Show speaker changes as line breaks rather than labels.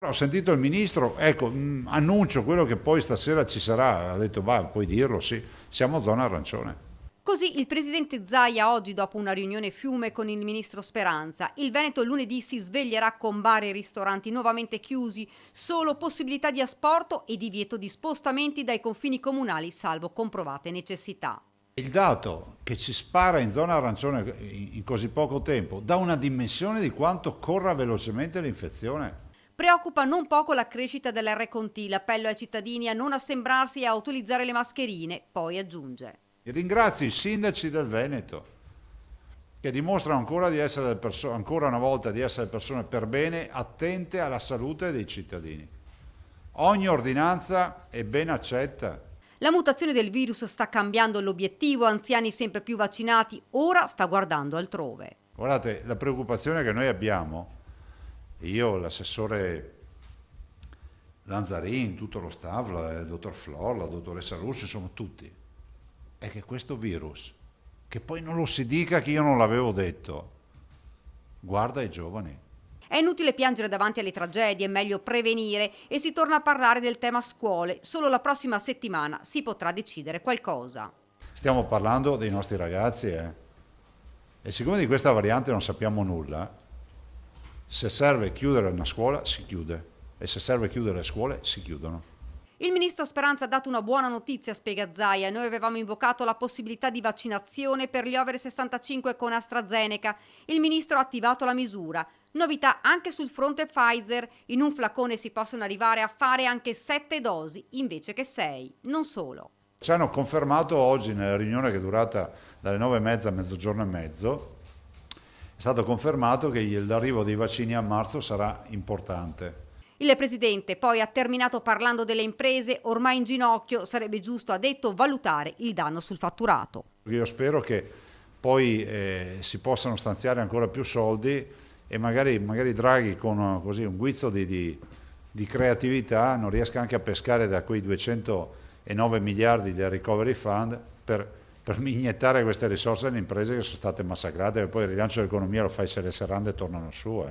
Ho sentito il ministro, ecco, annuncio quello che poi stasera ci sarà, ha detto, va, puoi dirlo, sì, siamo zona arancione.
Così il presidente Zaia oggi, dopo una riunione fiume con il ministro Speranza, il Veneto lunedì si sveglierà con bar e ristoranti nuovamente chiusi, solo possibilità di asporto e divieto di spostamenti dai confini comunali salvo comprovate necessità.
Il dato che ci spara in zona arancione in così poco tempo dà una dimensione di quanto corra velocemente l'infezione.
Preoccupa non poco la crescita dell'R Conti, l'appello ai cittadini a non assembrarsi e a utilizzare le mascherine, poi aggiunge.
E ringrazio i sindaci del Veneto che dimostrano ancora una volta di essere persone per bene, attente alla salute dei cittadini. Ogni ordinanza è ben accetta.
La mutazione del virus sta cambiando l'obiettivo, anziani sempre più vaccinati, ora sta guardando altrove.
Guardate, la preoccupazione che noi abbiamo, io, l'assessore Lanzarin, tutto lo staff, il dottor Flor, la dottoressa Russo, insomma tutti, è che questo virus, che poi non lo si dica che io non l'avevo detto, guarda i giovani.
È inutile piangere davanti alle tragedie, è meglio prevenire e si torna a parlare del tema scuole. Solo la prossima settimana si potrà decidere qualcosa.
Stiamo parlando dei nostri ragazzi, eh? E siccome di questa variante non sappiamo nulla, se serve chiudere una scuola si chiude e se serve chiudere le scuole si chiudono.
Il ministro Speranza ha dato una buona notizia, spiega Zaia. Noi avevamo invocato la possibilità di vaccinazione per gli over 65 con AstraZeneca. Il ministro ha attivato la misura. Novità anche sul fronte Pfizer. In un flacone si possono arrivare a fare anche 7 dosi invece che 6. Non solo.
Ci hanno confermato oggi nella riunione che è durata dalle 9:30 a mezzogiorno e mezzo, è stato confermato che l'arrivo dei vaccini a marzo sarà importante.
Il presidente poi ha terminato parlando delle imprese ormai in ginocchio. Sarebbe giusto, ha detto, valutare il danno sul fatturato.
Io spero che poi si possano stanziare ancora più soldi e magari Draghi con così un guizzo di creatività non riesca anche a pescare da quei 209 miliardi del Recovery Fund per iniettare queste risorse alle imprese che sono state massacrate, e poi il rilancio dell'economia lo fai se le serrande tornano su.